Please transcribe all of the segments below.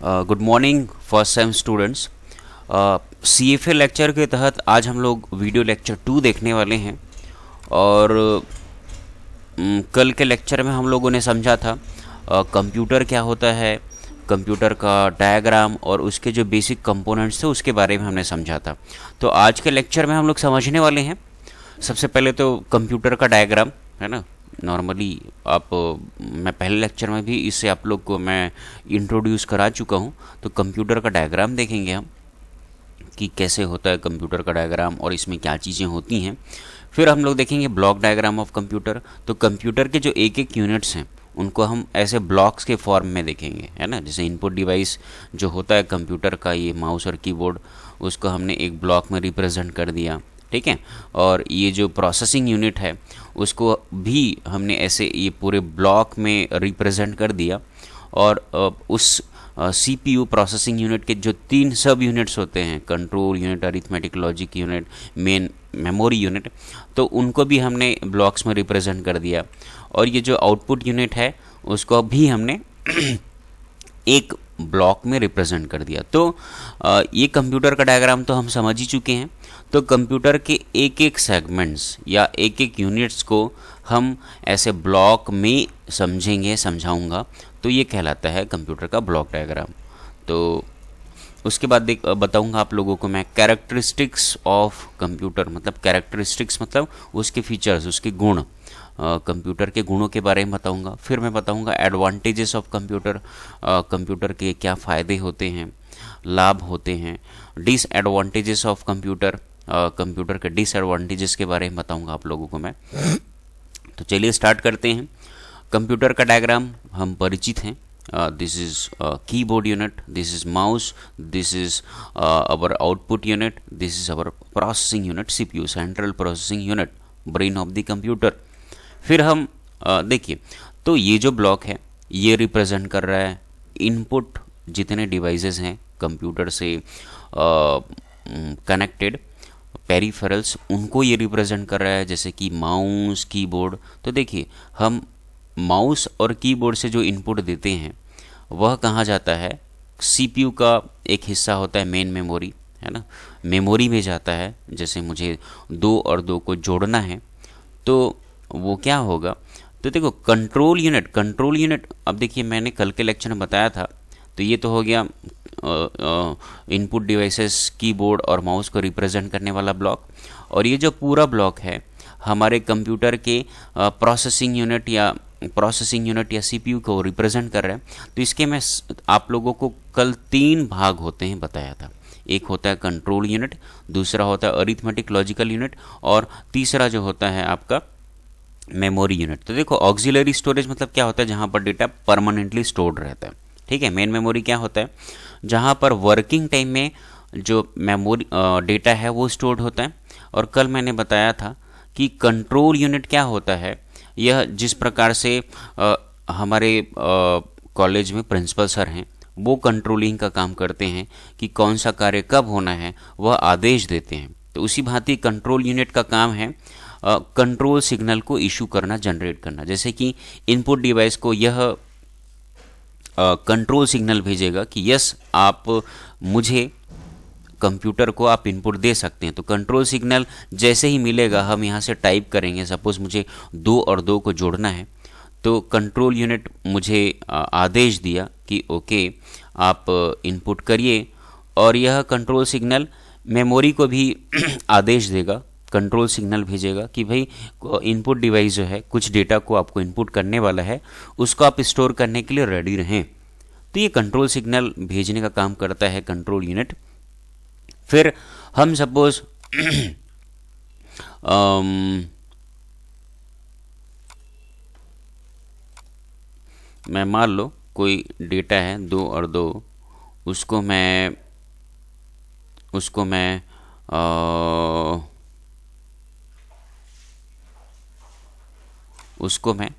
Good morning first time students. CFA lecture के तहत आज हम लोग वीडियो लेक्चर 2 देखने वाले हैं। और कल के लेक्चर में हम लोगों ने समझा था कंप्यूटर क्या होता है, कंप्यूटर का डायग्राम और उसके जो बेसिक कंपोनेंट्स थे उसके बारे में हमने समझा था। तो आज के लेक्चर में हम लोग समझने वाले हैं सबसे पहले तो कंप्यूटर का डायग्राम, है ना। नॉर्मली मैं पहले लेक्चर में भी इससे आप लोग को मैं इंट्रोड्यूस करा चुका हूँ। तो कंप्यूटर का डायग्राम देखेंगे हम कि कैसे होता है कंप्यूटर का डायग्राम और इसमें क्या चीज़ें होती हैं। फिर हम लोग देखेंगे ब्लॉक डायग्राम ऑफ कंप्यूटर। तो कंप्यूटर के जो एक एक यूनिट्स हैं उनको हम ऐसे ब्लॉक्स के फॉर्म में देखेंगे, है ना। जैसे इनपुट डिवाइस जो होता है कंप्यूटर का, ये माउस और कीबोर्ड, उसको हमने एक ब्लॉक में रिप्रेजेंट कर दिया, ठीक है। और ये जो प्रोसेसिंग यूनिट है उसको भी हमने ऐसे ये पूरे ब्लॉक में रिप्रेजेंट कर दिया। और उस CPU प्रोसेसिंग यूनिट के जो 3 सब यूनिट्स होते हैं, control unit, arithmetic logic unit, main memory unit, तो उनको भी हमने ब्लॉक्स में रिप्रेजेंट कर दिया। और ये जो आउटपुट यूनिट है उसको भी हमने एक ब्लॉक में रिप्रेजेंट कर दिया। तो ये कंप्यूटर का डायग्राम तो हम समझ ही चुके हैं। तो कंप्यूटर के एक एक सेगमेंट्स या एक एक यूनिट्स को हम ऐसे ब्लॉक में समझाऊंगा, तो ये कहलाता है कंप्यूटर का ब्लॉक डायग्राम। तो उसके बाद बताऊंगा आप लोगों को मैं कैरेक्टरिस्टिक्स ऑफ कंप्यूटर, मतलब कैरेक्टरिस्टिक्स मतलब उसके फीचर्स, उसके गुण, कंप्यूटर के गुणों के बारे में बताऊंगा। फिर मैं बताऊंगा एडवांटेजेस ऑफ कंप्यूटर, कंप्यूटर के क्या फ़ायदे होते हैं, लाभ होते हैं। डिसएडवांटेजेस ऑफ कंप्यूटर, कंप्यूटर के डिसएडवांटेजेस के बारे में बताऊंगा आप लोगों को मैं। तो चलिए स्टार्ट करते हैं। कंप्यूटर का डायग्राम हम परिचित हैं। This is keyboard unit, this is mouse, this is our output unit, this is our processing unit, CPU central processing unit, brain of the computer. फिर हम देखिए, तो ये जो ब्लॉक है ये रिप्रेजेंट कर रहा है इनपुट, जितने डिवाइसेस हैं कंप्यूटर से कनेक्टेड पेरिफेरल्स, उनको ये रिप्रेजेंट कर रहा है, जैसे कि माउस, कीबोर्ड। तो देखिए, हम माउस और कीबोर्ड से जो इनपुट देते हैं वह कहाँ जाता है, CPU का एक हिस्सा होता है मेन मेमोरी, है ना, मेमोरी में जाता है। जैसे मुझे 2 और 2 को जोड़ना है तो वो क्या होगा, तो देखो कंट्रोल यूनिट, अब देखिए मैंने कल के लेक्चर में बताया था। तो ये तो हो गया इनपुट डिवाइसेस, कीबोर्ड और माउस को रिप्रेजेंट करने वाला ब्लॉक। और ये जो पूरा ब्लॉक है हमारे कंप्यूटर के प्रोसेसिंग यूनिट या CPU को रिप्रेजेंट कर रहा है। तो इसके मैं आप लोगों को कल 3 भाग होते हैं बताया था। एक होता है कंट्रोल यूनिट, दूसरा होता है अरिथमेटिक लॉजिकल यूनिट, और तीसरा जो होता है आपका मेमोरी यूनिट। तो देखो, ऑक्सिलरी स्टोरेज मतलब क्या होता है, जहाँ पर डेटा परमानेंटली स्टोर्ड रहता है, ठीक है। मेन मेमोरी क्या होता है, जहाँ पर वर्किंग टाइम में जो मेमोरी डेटा है वो स्टोर्ड होता है। और कल मैंने बताया था कि कंट्रोल यूनिट क्या होता है, यह जिस प्रकार से हमारे कॉलेज में प्रिंसिपल सर हैं वो कंट्रोलिंग का काम करते हैं कि कौन सा कार्य कब होना है, वह आदेश देते हैं। तो उसी भांति कंट्रोल यूनिट का काम है कंट्रोल सिग्नल को इशू करना, जनरेट करना। जैसे कि इनपुट डिवाइस को यह कंट्रोल सिग्नल भेजेगा कि यस, आप मुझे, कंप्यूटर को आप इनपुट दे सकते हैं। तो कंट्रोल सिग्नल जैसे ही मिलेगा हम यहाँ से टाइप करेंगे, सपोज मुझे 2 और 2 को जोड़ना है, तो कंट्रोल यूनिट मुझे आदेश दिया कि ओके आप इनपुट करिए। और यह कंट्रोल सिग्नल मेमोरी को भी आदेश देगा, कंट्रोल सिग्नल भेजेगा कि भाई इनपुट डिवाइस जो है कुछ डेटा को आपको इनपुट करने वाला है, उसको आप स्टोर करने के लिए रेडी रहें। तो ये कंट्रोल सिग्नल भेजने का काम करता है कंट्रोल यूनिट। फिर हम सपोज मैं मान लो कोई डेटा है 2 और 2, उसको मैं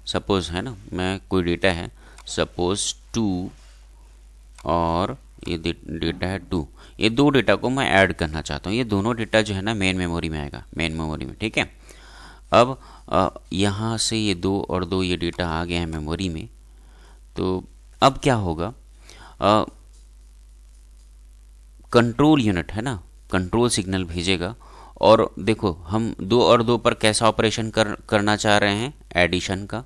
सपोज, है ना, मैं कोई डेटा है सपोज 2 और ये डेटा है 2, ये 2 डेटा को मैं ऐड करना चाहता हूँ। ये दोनों डेटा जो है ना मेन मेमोरी में आएगा, मेन मेमोरी में, ठीक है। अब यहाँ से ये 2 और 2 ये डेटा आ गया है मेमोरी में। तो अब क्या होगा, कंट्रोल यूनिट है ना, कंट्रोल सिग्नल भेजेगा। और देखो हम 2 और 2 पर कैसा ऑपरेशन करना चाह रहे हैं, एडिशन का,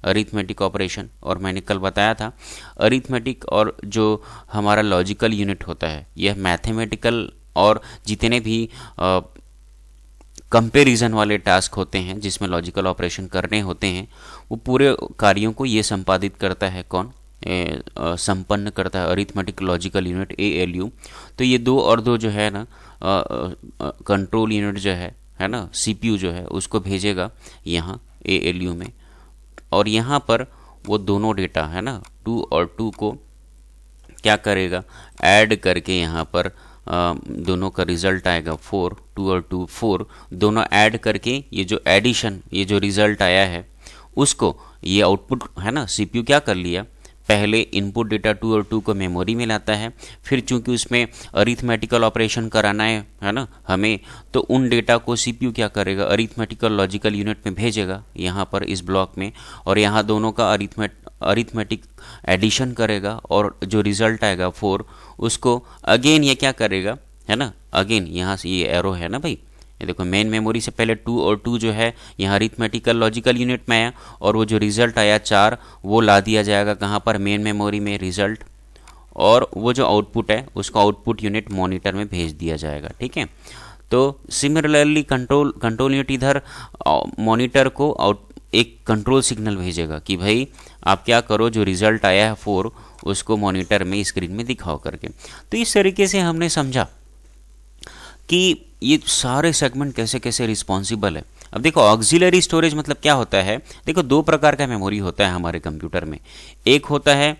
अरिथमेटिक ऑपरेशन। और मैंने कल बताया था अरिथमेटिक और जो हमारा लॉजिकल यूनिट होता है, यह मैथमेटिकल और जितने भी कंपैरिजन वाले टास्क होते हैं जिसमें लॉजिकल ऑपरेशन करने होते हैं, वो पूरे कार्यों को ये संपादित करता है कौन, संपन्न करता है अरिथमेटिक लॉजिकल यूनिट, ALU। तो ये 2 और 2 जो है ना, कंट्रोल यूनिट जो है ना, CPU जो है उसको भेजेगा यहाँ ALU में। और यहाँ पर वो दोनों डेटा है ना 2 और 2 को क्या करेगा, ऐड करके यहाँ पर दोनों का रिजल्ट आएगा 4, 2 और 2 4, दोनों ऐड करके ये जो एडिशन, ये जो रिजल्ट आया है उसको, ये आउटपुट है ना, CPU क्या कर लिया, पहले इनपुट डेटा 2 और 2 को मेमोरी में लाता है, फिर चूंकि उसमें अरिथमेटिकल ऑपरेशन कराना है ना हमें, तो उन डेटा को CPU क्या करेगा, अरिथमेटिकल लॉजिकल यूनिट में भेजेगा यहाँ पर इस ब्लॉक में। और यहाँ दोनों का अरिथमेटिक एडिशन करेगा और जो रिजल्ट आएगा 4, उसको अगेन ये क्या करेगा, है ना, अगेन यहाँ से ये एरो है ना भाई, ये देखो मेन मेमोरी से पहले 2 और 2 जो है यहाँ अरिथमेटिकल लॉजिकल यूनिट में आया, और वो जो रिज़ल्ट आया 4 वो ला दिया जाएगा कहाँ पर, मेन मेमोरी में रिज़ल्ट, और वो जो आउटपुट है उसको आउटपुट यूनिट मॉनिटर में भेज दिया जाएगा। ठीक है, तो सिमिलरली कंट्रोल यूनिट इधर मॉनिटर को एक कंट्रोल सिग्नल भेजेगा कि भाई आप क्या करो, जो रिज़ल्ट आया है 4 उसको मॉनिटर में स्क्रीन में दिखाओ करके। तो इस तरीके से हमने समझा कि ये सारे सेगमेंट कैसे कैसे रिस्पॉन्सिबल है। अब देखो ऑक्सिलरी स्टोरेज मतलब क्या होता है, देखो 2 प्रकार का मेमोरी होता है हमारे कंप्यूटर में। एक होता है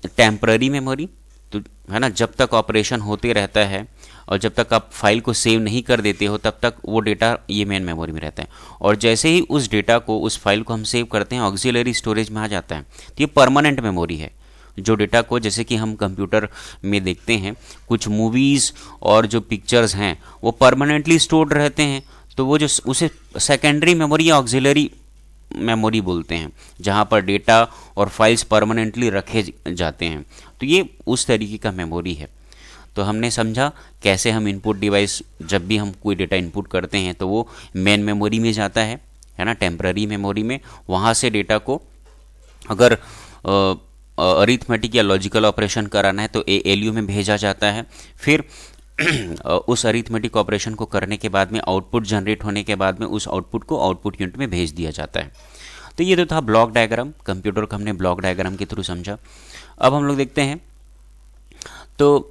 टेम्पररी मेमोरी, तो है ना, जब तक ऑपरेशन होते रहता है और जब तक आप फाइल को सेव नहीं कर देते हो तब तक वो डेटा ये मेन मेमोरी में रहता है, और जैसे ही उस डेटा को, उस फाइल को हम सेव करते हैं, ऑक्सिलरी स्टोरेज में आ जाता है। तो ये परमानेंट मेमोरी है, जो डेटा को, जैसे कि हम कंप्यूटर में देखते हैं कुछ मूवीज़ और जो पिक्चर्स हैं वो परमानेंटली स्टोर्ड रहते हैं, तो वो जो उसे सेकेंडरी मेमोरी या ऑक्सिलरी मेमोरी बोलते हैं, जहाँ पर डेटा और फाइल्स परमानेंटली रखे जाते हैं। तो ये उस तरीके का मेमोरी है। तो हमने समझा कैसे हम इनपुट डिवाइस, जब भी हम कोई डेटा इनपुट करते हैं तो वो मेन मेमोरी में जाता है ना, टेम्पररी मेमोरी में। वहाँ से डेटा को अगर अरिथमेटिक या लॉजिकल ऑपरेशन कराना है तो ALU में भेजा जाता है। फिर उस अरिथमेटिक ऑपरेशन को करने के बाद में, आउटपुट जनरेट होने के बाद में, उस आउटपुट को आउटपुट यूनिट में भेज दिया जाता है। तो ये तो था ब्लॉक डायग्राम, कंप्यूटर को हमने ब्लॉक डायग्राम के थ्रू समझा। अब हम लोग देखते हैं तो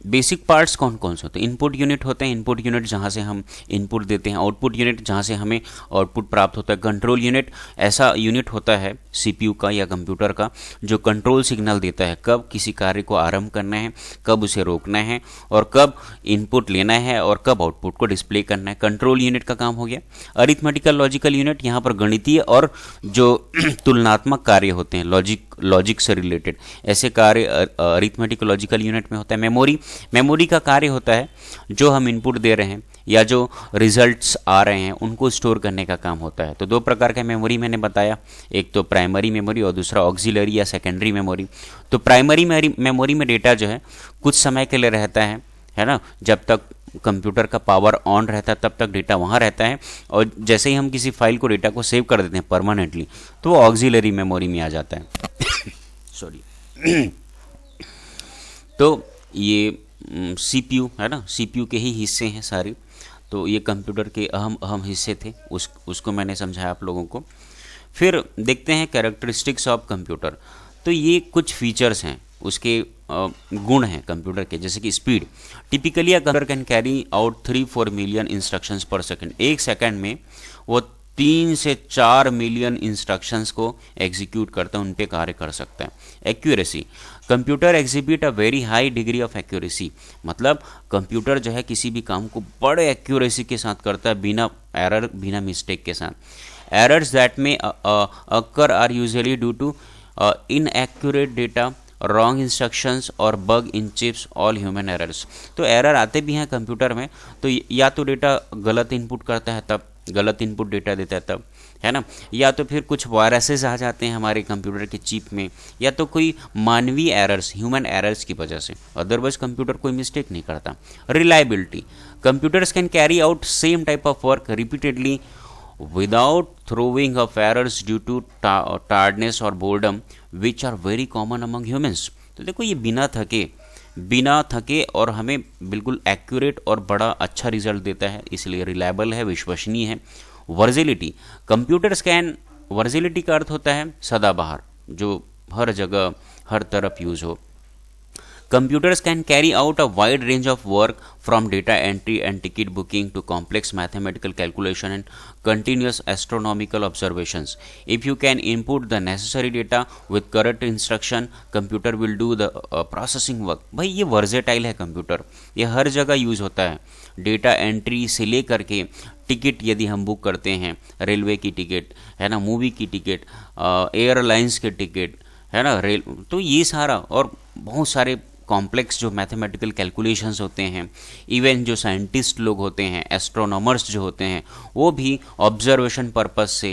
बेसिक पार्ट्स कौन कौन से होते हैं। इनपुट यूनिट होते हैं, इनपुट यूनिट जहाँ से हम इनपुट देते हैं। आउटपुट यूनिट जहाँ से हमें आउटपुट प्राप्त होता है। कंट्रोल यूनिट ऐसा यूनिट होता है CPU का या कंप्यूटर का जो कंट्रोल सिग्नल देता है, कब किसी कार्य को आरंभ करना है, कब उसे रोकना है, और कब इनपुट लेना है और कब आउटपुट को डिस्प्ले करना है। कंट्रोल यूनिट का काम हो गया। अरिथमेटिकल लॉजिकल यूनिट, यहाँ पर गणितीय और जो तुलनात्मक कार्य होते हैं, लॉजिक से रिलेटेड ऐसे कार्य अरिथमेटिक लॉजिकल यूनिट में होता है। मेमोरी का कार्य होता है जो हम इनपुट दे रहे हैं या जो रिजल्ट्स आ रहे हैं उनको स्टोर करने का काम होता है। तो 2 प्रकार का मेमोरी मैंने बताया, एक तो प्राइमरी मेमोरी और दूसरा ऑक्सिलरी या सेकेंडरी मेमोरी। तो प्राइमरी मेमोरी में डेटा जो है कुछ समय के लिए रहता है ना, जब तक कंप्यूटर का पावर ऑन रहता है तब तक डेटा वहाँ रहता है, और जैसे ही हम किसी फाइल को, डेटा को सेव कर देते हैं परमानेंटली, तो वो ऑक्सिलरी मेमोरी में आ जाता है। सॉरी। तो ये CPU है ना, CPU के ही हिस्से हैं सारे। तो ये कंप्यूटर के अहम हिस्से थे, उसको मैंने समझाया आप लोगों को। फिर देखते हैं कैरेक्टरिस्टिक्स ऑफ कंप्यूटर। तो ये कुछ फीचर्स हैं, उसके गुण हैं कंप्यूटर के, जैसे कि speed. Typically a computer can carry out 3-4 million instructions पर सेकेंड। एक सेकेंड में वो 3 से 4 मिलियन इंस्ट्रक्शंस को एग्जीक्यूट करता है, उन पे कार्य कर सकता है। Accuracy, computer exhibit a very high degree of accuracy, मतलब कंप्यूटर जो है किसी भी काम को बड़े एक्यूरेसी के साथ करता है, बिना एरर, बिना मिस्टेक के साथ। एरर्स दैट में occur are usually due to inaccurate data, wrong instructions और bug in chips, all human errors. तो एरर आते भी हैं कंप्यूटर में, तो या तो डेटा गलत इनपुट करता है तब, गलत इनपुट डेटा देता है तब, है ना, या तो फिर कुछ वायरसेस आ जाते हैं हमारे कंप्यूटर के चिप में, या तो कोई मानवीय एरर्स, ह्यूमन एरर्स की वजह से, अदरवाइज कंप्यूटर कोई मिस्टेक नहीं करता। Reliability, computers can carry out same type of work repeatedly without throwing up errors due to tiredness or boredom which are very common among humans। तो देखो ये बिना थके और हमें बिल्कुल एक्यूरेट और बड़ा अच्छा रिजल्ट देता है, इसलिए रिलायबल है, विश्वसनीय है। वर्जिलिटी, कंप्यूटर्स कैन, वर्जिलिटी का अर्थ होता है सदाबहार, जो हर जगह हर तरफ यूज हो। Computers can carry out a wide range of work from data entry and ticket booking to complex mathematical calculation and continuous astronomical observations. If you can input the necessary data with correct instruction, computer will do the processing work। भाई ये versatile है computer, ये हर जगह use होता है। Data entry से लेकर के टिकट यदि हम बुक करते हैं, रेलवे की टिकट है ना, मूवी की टिकट, एयरलाइंस के टिकट है ना, रेल, तो ये सारा और बहुत सारे कॉम्प्लेक्स जो मैथमेटिकल कैलकुलेशंस होते हैं, इवन जो साइंटिस्ट लोग होते हैं, एस्ट्रोनॉमर्स जो होते हैं, वो भी ऑब्जर्वेशन पर्पस से,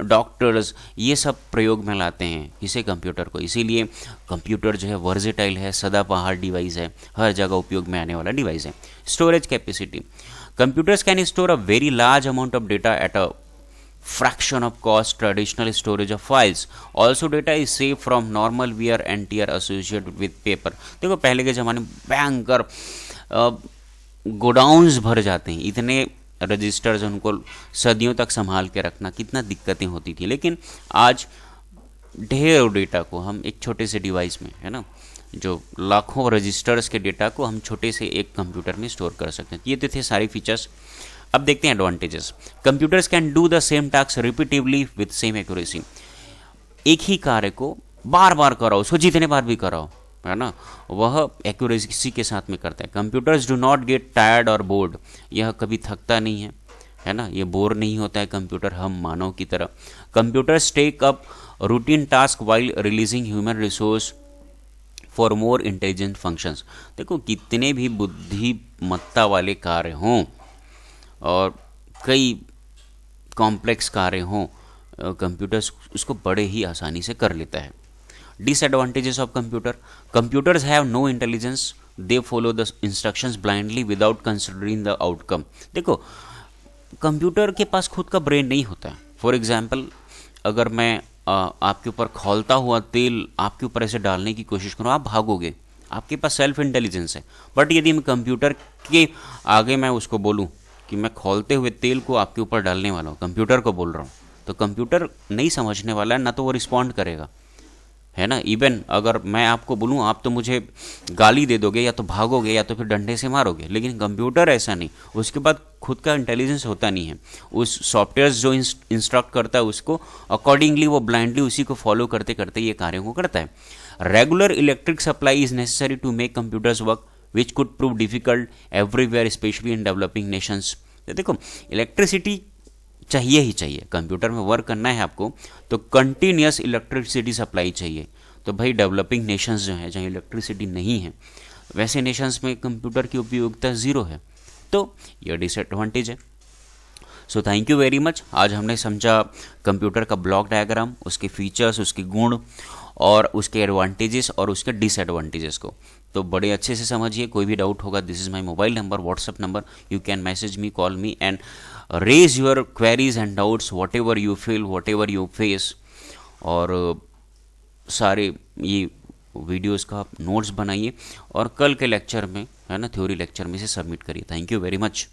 डॉक्टर्स, ये सब प्रयोग में लाते हैं इसे कंप्यूटर को। इसीलिए कंप्यूटर जो है वर्सेटाइल है, सदाबहार डिवाइस है, हर जगह उपयोग में आने वाला डिवाइस है। Storage capacity, computers can store a very large amount of data at a fraction of cost traditional storage of files। also data is saved from normal wear and tear associated with paper। देखो पहले के ज़माने में भयंकर godowns भर जाते हैं, इतने रजिस्टर्स, उनको सदियों तक संभाल के रखना कितना दिक्कतें होती थी, लेकिन आज ढेरों डेटा को हम एक छोटे से डिवाइस में, है ना, जो लाखों रजिस्टर्स के डेटा को हम छोटे से एक कंप्यूटर में स्टोर कर सकते हैं। ये तो थे सारे फीचर्स। अब देखते हैं advantages. Computers can do the same task repetitively with same accuracy. एक ही कार्य को बार बार कराओ, उसको जितने बार भी कराओ, है ना, वह एक्यूरेसी के साथ में करता है। Computers do not get tired और बोर्ड, यह कभी थकता नहीं है ना, ये बोर नहीं होता है कंप्यूटर हम मानव की तरह। Computers take up routine task while releasing human resource for more intelligent functions. देखो कितने भी बुद्धिमत्ता वाले कार्य हों और कई कॉम्प्लेक्स कार्य हों, कंप्यूटर्स उसको बड़े ही आसानी से कर लेता है। Disadvantages of computer, computers have no intelligence, they follow the instructions blindly without considering the outcome. देखो कंप्यूटर के पास खुद का ब्रेन नहीं होता है। फॉर एग्जाम्पल, अगर मैं आपके ऊपर खौलता हुआ तेल आपके ऊपर ऐसे डालने की कोशिश करूँ, आप भागोगे, आपके पास सेल्फ इंटेलिजेंस है। बट यदि मैं कंप्यूटर के आगे मैं उसको बोलूँ कि मैं खौलते हुए तेल को आपके ऊपर डालने वाला हूँ, कंप्यूटर को बोल रहा हूँ, तो कंप्यूटर नहीं समझने वाला है, ना तो वो रिस्पॉन्ड करेगा, है ना। इवन अगर मैं आपको बोलूँ आप तो मुझे गाली दे दोगे, या तो भागोगे या तो फिर डंडे से मारोगे, लेकिन कंप्यूटर ऐसा नहीं, उसके बाद खुद का इंटेलिजेंस होता नहीं है। उस सॉफ्टवेयर जो इंस्ट्रक्ट करता है उसको अकॉर्डिंगली वो ब्लाइंडली उसी को फॉलो करते करते ये कार्यों को करता है। Regular electric supply is necessary to make computers work which could prove difficult everywhere specially in developing nations. तो देखो इलेक्ट्रिसिटी चाहिए ही चाहिए, कंप्यूटर में वर्क करना है आपको तो कंटिन्यूस इलेक्ट्रिसिटी सप्लाई चाहिए। तो भाई डेवलपिंग नेशंस जो हैं जहाँ इलेक्ट्रिसिटी नहीं है, वैसे नेशंस में कंप्यूटर की उपयोगिता ज़ीरो है, तो यह डिसएडवांटेज है। So thank you very much. आज हमने समझा कंप्यूटर का ब्लॉक डायग्राम, उसके फीचर्स, उसके गुण और उसके एडवांटेजेस और उसके डिसएडवांटेजेस को, तो बड़े अच्छे से समझिए। कोई भी डाउट होगा, this is my mobile number, WhatsApp number, you can message me, call me and raise your queries and doubts whatever you feel, whatever you face. और सारे ये वीडियोस का आप नोट्स बनाइए और कल के लेक्चर में, है ना, थ्योरी लेक्चर में से सबमिट करिए। Thank you very much.